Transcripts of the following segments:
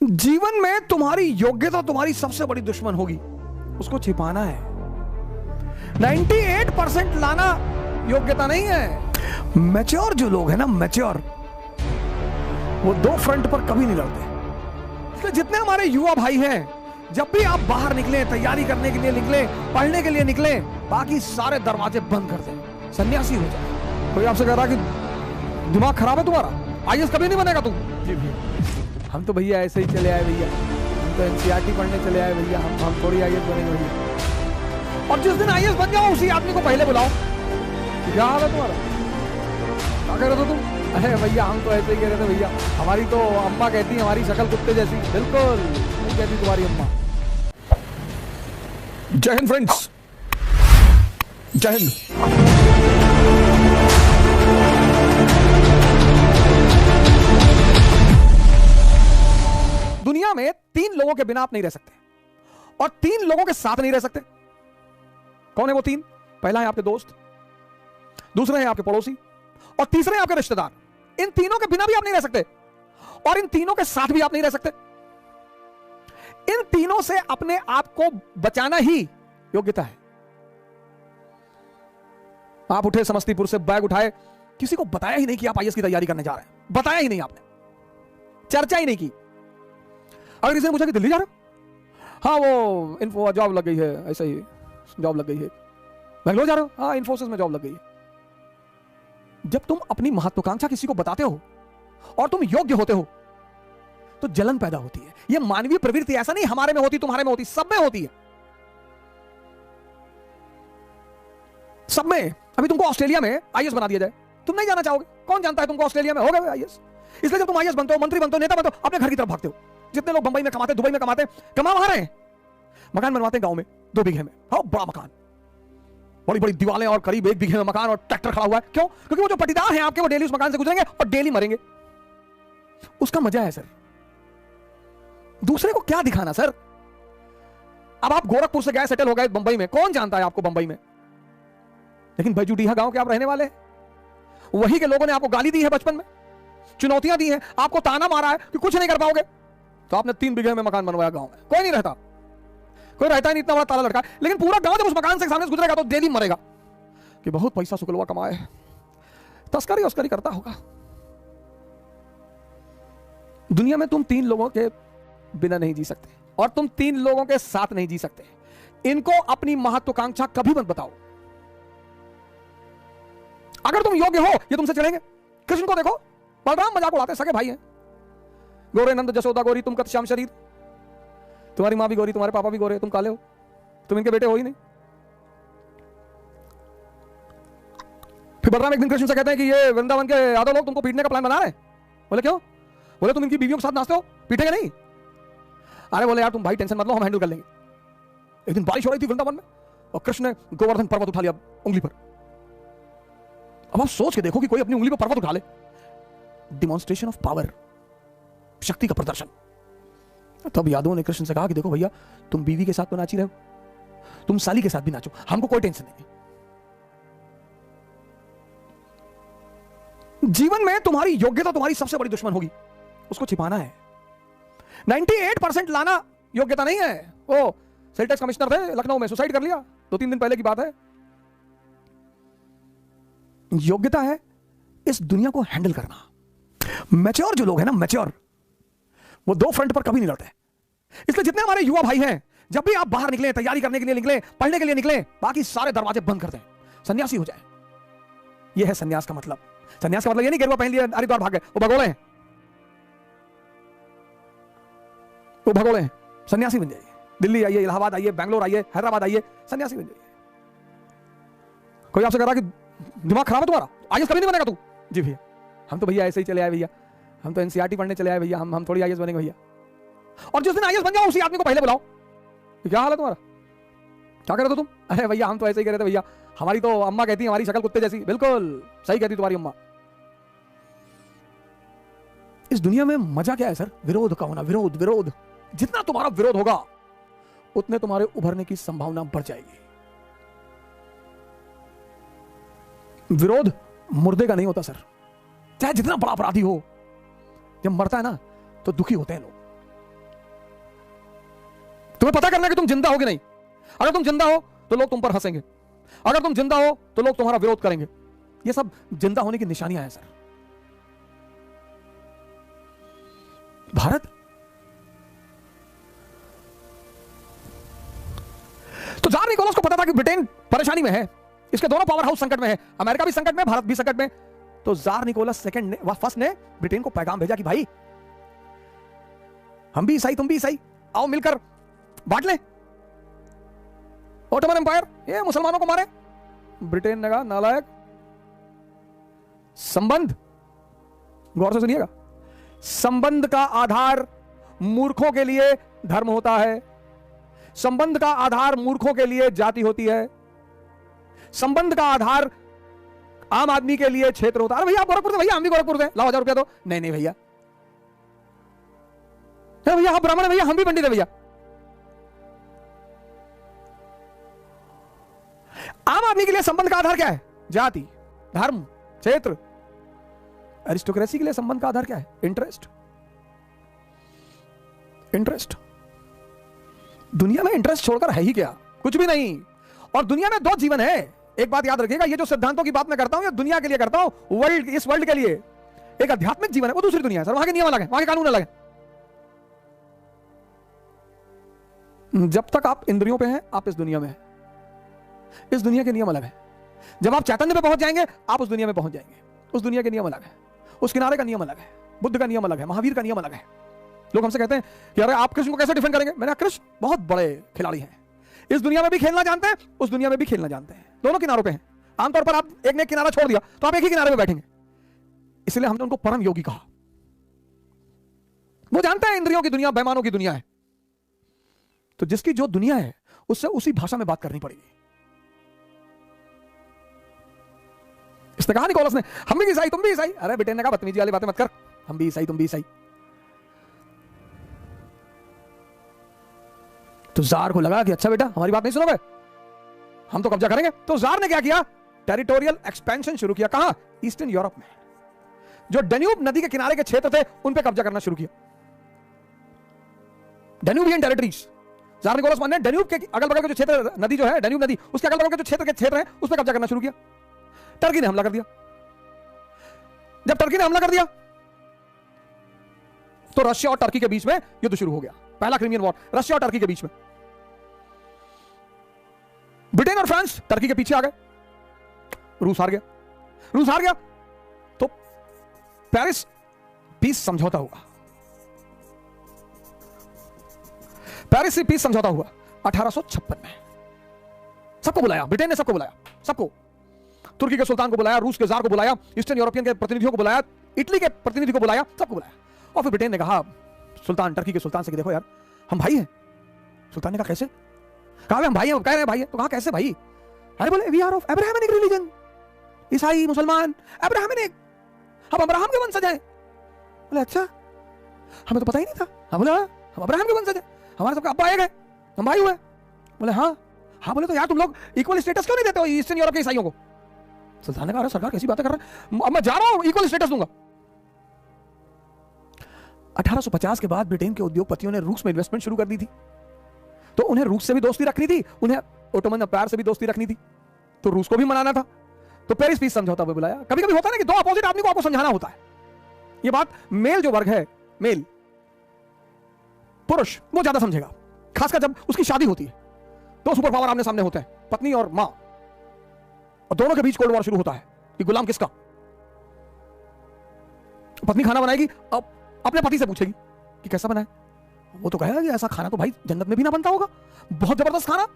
जीवन में तुम्हारी योग्यता तुम्हारी सबसे बड़ी दुश्मन होगी, उसको छिपाना है। 98% लाना योग्यता नहीं है। मैच्योर जो लोग हैं ना, मैच्योर, वो दो फ्रंट पर कभी नहीं लड़ते। इसलिए जितने हमारे युवा भाई हैं, जब भी आप बाहर निकले, तैयारी करने के लिए निकले, पढ़ने के लिए निकले, बाकी सारे दरवाजे बंद कर दें, सन्यासी हो जाए। कोई आपसे कह रहा कि दिमाग खराब है तुम्हारा, आईएएस कभी नहीं बनेगा तू। जी भैया, हम तो भैया ऐसे ही चले आए भैया, हम तो एनसीईआरटी पढ़ने चले आए भैया, हम थोड़ी आईएएस बनेंगे भैया। और जिस दिन आईएएस बन जाओ उसी आदमी को पहले बुलाओ, क्या हाल है तुम्हारा, क्या कह रहे थे तुम? अरे भैया हम तो ऐसे ही कह रहे थे भैया, हमारी तो अम्मा कहती है हमारी शक्ल कुत्ते जैसी। बिल्कुल नहीं कहती तुम्हारी अम्मा। जय हिंद फ्रेंड्स, जय हिंद। दुनिया में 3 लोगों के बिना आप नहीं रह सकते और 3 लोगों के साथ नहीं रह सकते। कौन है वो 3? पहला है आपके दोस्त, दूसरे हैं आपके पड़ोसी और तीसरे हैं आपके रिश्तेदार। इन तीनों के बिना भी आप नहीं रह सकते और इन तीनों के साथ भी आप नहीं रह सकते। इन तीनों से अपने आप को बचाना ही योग्यता है। आप उठे समस्तीपुर से, बैग उठाए, किसी को बताया ही नहीं कि आप आईएएस की तैयारी करने जा रहे हैं, बताया ही नहीं आपने, चर्चा ही नहीं की। अगर किसी ने पूछा कि दिल्ली जा रहे हो, हाँ वो इन्फो जॉब लग गई है, ऐसा ही जॉब लग गई है। बेंगलोर जा रहे हो, हाँ इन्फोसिस में जॉब लग गई है। जब तुम अपनी महत्वाकांक्षा किसी को बताते हो और तुम योग्य होते हो तो जलन पैदा होती है। यह मानवीय प्रवृत्ति, ऐसा नहीं हमारे में होती, तुम्हारे में होती, सब में होती है, सब में। अभी तुमको ऑस्ट्रेलिया में आईएएस बना दिया जाए, तुम नहीं जाना चाहोगे? कौन जानता है तुमको ऑस्ट्रेलिया में होगा आईएएस? इसलिए जब तुम आईएएस बनते हो, मंत्री बनते हो, नेता बनते हो, अपने घर की तरफ भागते हो। जितने लोग बंबई में कमाते, दुबई में कमाते, कमा वहां रहे, मकान बनवाते गांव में 2 बीघे में, हाँ बड़ा मकान, बड़ी बड़ी दीवारें और करीब 1 बीघे में मकान और ट्रैक्टर खड़ा हुआ है। क्यों? क्योंकि वो जो पटीदार हैं आपके, वो डेली उस मकान से गुजरेंगे और डेली मरेंगे। उसका मजा है सर। दूसरे को क्या दिखाना सर? अब आप गोरखपुर से गए, सेटल हो गए बंबई में, कौन जानता है आपको बंबई में? लेकिन बैजूडीहा गांव के आप रहने वाले हैं, वही के लोगों ने आपको गाली दी है बचपन में, चुनौतियां दी हैं, आपको ताना मारा है कि कुछ नहीं कर पाओगे, तो आपने 3 बीघे में मकान बनवाया गांव में। कोई नहीं रहता, कोई रहता ही नहीं, इतना बड़ा ताला लड़का, लेकिन पूरा गांव जब उस मकान से सामने से गुजरेगा तो डेली मरेगा कि बहुत पैसा सुकलवा कमाए, तस्करी उस्करी करता होगा। दुनिया में तुम 3 लोगों के बिना नहीं जी सकते और तुम 3 लोगों के साथ नहीं जी सकते। इनको अपनी महत्वाकांक्षा कभी मत बताओ। अगर तुम योग्य हो, ये तुमसे चलेंगे। कृष्ण को देखो, बलराम मजाक उड़ाते, सगे भाई हैं, गोरे नंद जसोदा गोरी, तुम कत श्याम शरीर, तुम्हारी मां भी गोरी, तुम्हारे पापा भी गोरे, तुम काले हो, तुम इनके बेटे हो ही नहीं। फिर बलराम एक दिन कृष्ण से कहते हैं कि ये वृंदावन के यादव लोग तुमको पीटने का प्लान बना रहे हैं। बोले क्यों? बोले तुम इनकी बीवियों के साथ नाचते हो, पीटेंगे नहीं? अरे बोले यार तुम भाई टेंशन मत लो, हम हैंडल कर लेंगे। एक दिन बारिश हो रही थी वृंदावन में और कृष्ण ने गोवर्धन पर्वत उठा लिया उंगली पर। अब आप सोच के देखो कि कोई अपनी उंगली पर पर्वत उठा ले, डिमॉन्स्ट्रेशन ऑफ पावर, शक्ति का प्रदर्शन। तब यादवों ने कृष्ण से कहा कि देखो भैया, तुम बीवी के साथ तो नाच ही रहे हो, तुम साली के साथ भी नाचो, हमको कोई टेंशन नहीं। जीवन में तुम्हारी योग्यता तुम्हारी सबसे बड़ी दुश्मन होगी, उसको छिपाना है। 98% लाना योग्यता नहीं है। वो सेल टैक्स कमिश्नर थे लखनऊ में, सुसाइड कर लिया, 2-3 दिन पहले की बात है। योग्यता है इस दुनिया को हैंडल करना। मैच्योर जो लोग हैं ना, मैच्योर, वो 2 फ्रंट पर कभी नहीं लड़ते। इसलिए जितने हमारे युवा भाई हैं, जब भी आप बाहर निकले, तैयारी करने के लिए निकले, पढ़ने के लिए निकले, बाकी सारे दरवाजे बंद कर दें, सन्यासी हो जाए। यह है सन्यास का मतलब। सन्यास का मतलब ये नहीं गेरुआ पहन लिया हरिद्वार भाग गए, वो भगोड़े हैं, वो भगोड़े हैं। सन्यासी बन जाइए, दिल्ली आइए, इलाहाबाद आइए, बैंगलोर आइए, हैदराबाद आइए, सन्यासी बन जाइए। कोई आपसे कह रहा कि दिमाग खराब है तुम्हारा, आईएएस कभी नहीं बनेगा तू। जी भैया, हम तो भैया ऐसे ही चले आए भैया, हम तो एनसीईआरटी पढ़ने चले आए भैया, हम थोड़ी आईएएस बनेंगे भैया। और जिस दिन आईएएस बन जाओ उसी आदमी को पहले बुलाओ, क्या हाल है तुम्हारा, क्या कर रहे थे तुम? अरे भैया हम तो ऐसे ही कह रहे थे भैया, हमारी तो अम्मा कहती है हमारी शक्ल कुत्ते जैसी। बिल्कुल सही कहती तुम्हारी अम्मा। इस दुनिया में मजा क्या है सर? विरोध का होना, विरोध विरोध। जितना तुम्हारा विरोध होगा उतने तुम्हारे उभरने की संभावना बढ़ जाएगी। विरोध मुर्दे का नहीं होता सर, चाहे जितना बड़ा अपराधी हो, जब मरता है ना तो दुखी होते हैं लोग। तुम्हें पता करना है कि तुम जिंदा हो कि नहीं। अगर तुम जिंदा हो तो लोग तुम पर हंसेंगे, अगर तुम जिंदा हो तो लोग तुम्हारा विरोध करेंगे। ये सब जिंदा होने की निशानियां हैं सर। भारत तो जार निकोलस को पता था कि ब्रिटेन परेशानी में है, इसके दोनों पावर हाउस संकट में है, अमेरिका भी संकट में, भारत भी संकट में। तो जार निकोलस फर्स्ट ने ब्रिटेन को पैगाम भेजा कि भाई हम भी ईसाई तुम भी ईसाई, आओ मिलकर बांट लें ऑटोमन एम्पायर, ये मुसलमानों को मारे। ब्रिटेन ने कहा नालायक, संबंध, गौर से सुनिएगा, संबंध का आधार मूर्खों के लिए धर्म होता है, संबंध का आधार मूर्खों के लिए जाति होती है, संबंध का आधार आम आदमी के लिए क्षेत्र होता है। अरे भैया आप गोरखपुर से, भैया हम भी गोरखपुर से, लाओ 1000 रुपया दो। नहीं नहीं भैया, भैया आप ब्राह्मण है, भैया हम भी पंडित है भैया। आम आदमी के लिए संबंध का आधार क्या है? जाति, धर्म, क्षेत्र। एरिस्टोक्रेसी के लिए संबंध का आधार क्या है? इंटरेस्ट। इंटरेस्ट। दुनिया में इंटरेस्ट छोड़कर है ही क्या? कुछ भी नहीं। और दुनिया में दो जीवन है। एक बात याद रखिएगा, ये जो सिद्धांतों की बात मैं करता हूं ये दुनिया के लिए करता हूं, वर्ल्ड, इस वर्ल्ड के लिए। एक आध्यात्मिक जीवन है, वो दूसरी दुनिया है सर, वहां के नियम अलग है, वहां के कानून अलग है। जब तक आप इंद्रियों पे हैं आप इस दुनिया में हैं, इस दुनिया के नियम अलग है। जब आप चैतन्य पे पहुंच जाएंगे आप उस दुनिया में पहुंच जाएंगे, उस दुनिया के नियम अलग है, उस किनारे का नियम अलग है, बुद्ध का नियम अलग है, महावीर का नियम अलग है। लोग हमसे कहते हैं कि अरे आप कृष्ण को कैसे डिफेंड करेंगे? मैंने कृष्ण बहुत बड़े खिलाड़ी हैं, इस दुनिया में भी खेलना जानते हैं, उस दुनिया में भी खेलना जानते हैं, दोनों किनारों पे हैं। आमतौर पर आप एक ने किनारा छोड़ दिया तो आप एक ही किनारे पे बैठेंगे, इसलिए हमने उनको परम योगी कहा। वो जानते हैं इंद्रियों की दुनिया बेईमानों की दुनिया है, तो जिसकी जो दुनिया है उससे उसी भाषा में बात करनी पड़ेगी। इसने कहा निकोलस ने, हम भी ईसाई तुम भी ईसाई। अरे ब्रिटेन ने कहा बदतमीजी वाली बातें मत कर, हम भी ईसाई तुम भी ईसाई। तो जार को लगा कि अच्छा बेटा हमारी बात नहीं सुनोगे, हम तो कब्जा करेंगे। तो जार ने क्या किया? टेरिटोरियल एक्सपेंशन शुरू किया। कहां? ईस्टर्न यूरोप में। जो डैन्यूब नदी के किनारे के क्षेत्र थे उन पे कब्जा करना शुरू किया, डैन्यूबियन टेरिटरीज। जार निकोलस ने डैन्यूब के अगल बगल के जो क्षेत्र, नदी जो है डैन्यूब नदी, उसके अगल बगल के जो क्षेत्र है उस पर कब्जा करना शुरू किया। टर्की ने हमला कर दिया। जब टर्की ने हमला कर दिया तो रशिया और टर्की के बीच में युद्ध शुरू हो गया, पहला क्रीमियन वॉर, रशिया और टर्की के बीच में। ब्रिटेन और फ्रांस टर्की के पीछे आ गए, रूस हार गया। रूस हार गया तो पेरिस पीस समझौता हुआ, पेरिस पीस समझौता हुआ 1856 में। सबको बुलाया, ब्रिटेन ने सबको बुलाया, सबको, तुर्की के सुल्तान को बुलाया, रूस के जार को बुलाया, ईस्टर्न यूरोपियन के प्रतिनिधियों को बुलाया, इटली के प्रतिनिधि को बुलाया, सबको बुलाया। और फिर ब्रिटेन ने कहा सुल्तान, टर्की के सुल्तान से कि देखो यार हम भाई हैं। सुल्तान ने कहा कैसे? कहा हम भाई हैं, कह रहे हैं भाई हैं। तो कहा कैसे भाई? अरे बोले we are of Abrahamic religion, ईसाई मुसलमान अब्राहमिक, हम अब्राहम के वंशज हैं। बोले अच्छा, हमें तो पता ही नहीं था। हाँ बोले हाँ हम अब्राहम के वंशज हैं, हमारे सबका अब्बा एक है, हम भाई हुए। बोले हाँ। हाँ बोले तो यार तुम लोग इक्वल स्टेटस क्यों नहीं देते हो ईस्टर्न यूरोप के ईसाइयों को? सुल्तान ने कहा सरकार कैसी बातें कर रहे हैं, अब मैं जा रहा हूं इक्वल स्टेटस दूंगा। 1850 के बाद ब्रिटेन के उद्योगपतियों ने रूस में इन्वेस्टमेंट शुरू कर दी थी, तो उन्हें रूस से भी दोस्ती रखनी थी, उन्हें ओटोमन एम्पायर से भी दोस्ती रखनी थी, तो रूस को भी मनाना था। तो पेरिस पीस समझौता में बुलाया। कभी कभी होता है ना कि दो अपोजिट आदमी को आपको समझाना होता है। ये बात मेल जो वर्ग है, मेल पुरुष, वो ज्यादा समझेगा, खासकर जब उसकी शादी होती है। दो सुपर पावर आमने सामने होते हैं, पत्नी और मां, और दोनों के बीच कोल्ड वॉर शुरू होता है कि गुलाम किसका। पत्नी खाना बनाएगी, अब अपने पति से पूछेगी कि कैसा बना है। वो तो कहेगा कि ऐसा खाना तो भाई जन्नत में भी ना बनता होगा, बहुत जबरदस्त खाना।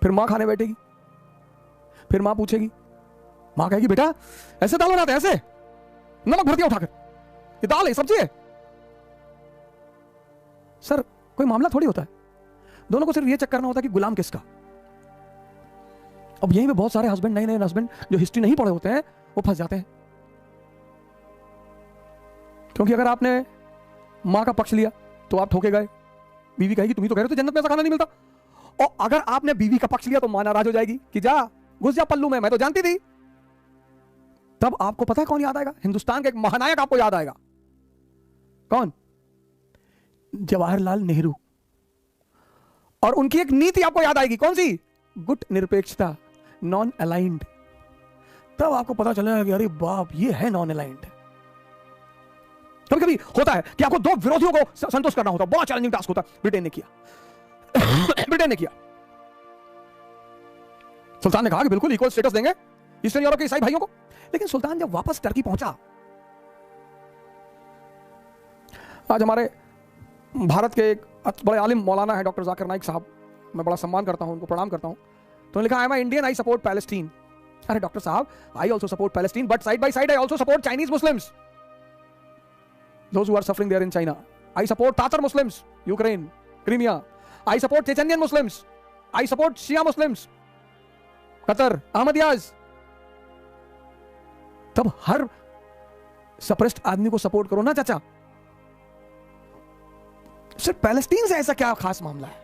फिर मां खाने बैठेगी, फिर मां पूछेगी, मां कहेगी बेटा ऐसे दाल बनाते हैं, ऐसे नमक भर दिया उठाकर, ये दाल है सब्जी है। सर कोई मामला थोड़ी होता है, दोनों को सिर्फ ये चेक करना होता है कि गुलाम किसका। अब यहीं पे बहुत सारे हस्बैंड, नए नए हस्बैंड जो हिस्ट्री नहीं पढ़े होते हैं वो फंस जाते हैं, क्योंकि अगर आपने मां का पक्ष लिया तो आप ठोके गए। बीवी कहेगी तुम ही तो कह रहे थे जन्नत में ऐसा खाना नहीं मिलता, और अगर आपने बीवी का पक्ष लिया तो मां नाराज हो जाएगी कि जा घुस जा पल्लू में, मैं तो जानती थी। तब आपको पता है कौन याद आएगा? हिंदुस्तान का एक महानायक आपको याद आएगा। कौन? जवाहरलाल नेहरू। और उनकी एक नीति आपको याद आएगी, कौन सी? गुट निरपेक्षता, नॉन अलाइंड। तब आपको पता चलेगा कि अरे बाप, ये है नॉन अलाइंड। कभी कभी होता है कि आपको दो विरोधियों को संतुष्ट करना होता है, बहुत चैलेंजिंग टास्क होता है। ब्रिटेन ने किया। ब्रिटेन ने किया। सुल्तान ने कहा कि बिल्कुल इक्वल स्टेटस देंगे ईस्टर्न यूरोप के ईसाई भाइयों को। लेकिन सुल्तान जब वापस टर्की पहुंचा, आज हमारे भारत के एक बड़े आलिम मौलाना है डॉक्टर जाकिर नाइक साहब, मैं बड़ा सम्मान करता हूं, उनको प्रणाम करता हूं। तो उन्होंने लिखा, I am Indian, I support Palestine. अरे डॉक्टर साहब, I also support Palestine, but side by side I also support Chinese Muslims, those who are suffering there in China. I support Tatar Muslims, Ukraine, Crimea. I support Chechenian Muslims. I support Shia Muslims, Qatar, Ahmadiyas. तब हर suppressed आदमी को support करो ना चाचा। सिर्फ Palestine से ऐसा क्या खास मामला है?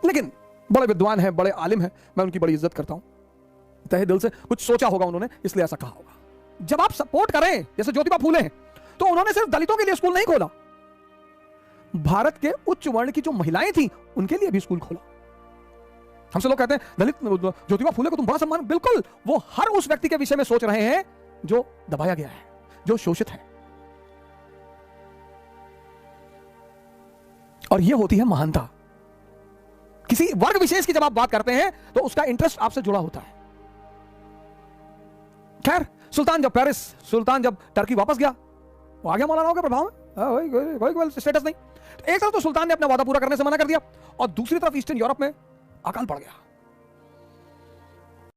लेकिन बड़े विद्वान हैं, बड़े आलिम हैं, मैं उनकी बड़ी इज्जत करता हूं। तहे दिल से कुछ सोचा होगा उन्होंने, इसलिए ऐसा कहा होगा। जब आप सपोर्ट करें, जैसे ज्योतिबा फूले हैं, तो उन्होंने सिर्फ दलितों के लिए स्कूल नहीं खोला, भारत के उच्च वर्ण की जो महिलाएं थी उनके लिए भी स्कूल खोला। हमसे लोग कहते हैं दलित ज्योतिबा फूले को तुम बड़ा सम्मान, बिल्कुल, वो हर उस व्यक्ति के विषय में सोच रहे हैं जो दबाया गया है, जो शोषित है। और यह होती है महानता। किसी वर्ग विशेष की जब आप बात करते हैं तो उसका इंटरेस्ट आपसे जुड़ा होता है। खैर, सुल्तान जब टर्की वापस गया, वो आ गया मौलानाओं के प्रभाव में, कोई स्टेटस नहीं। तो एक तरफ तो सुल्तान ने अपना वादा पूरा करने से मना कर दिया, और दूसरी तरफ ईस्टर्न यूरोप में अकाल पड़ गया।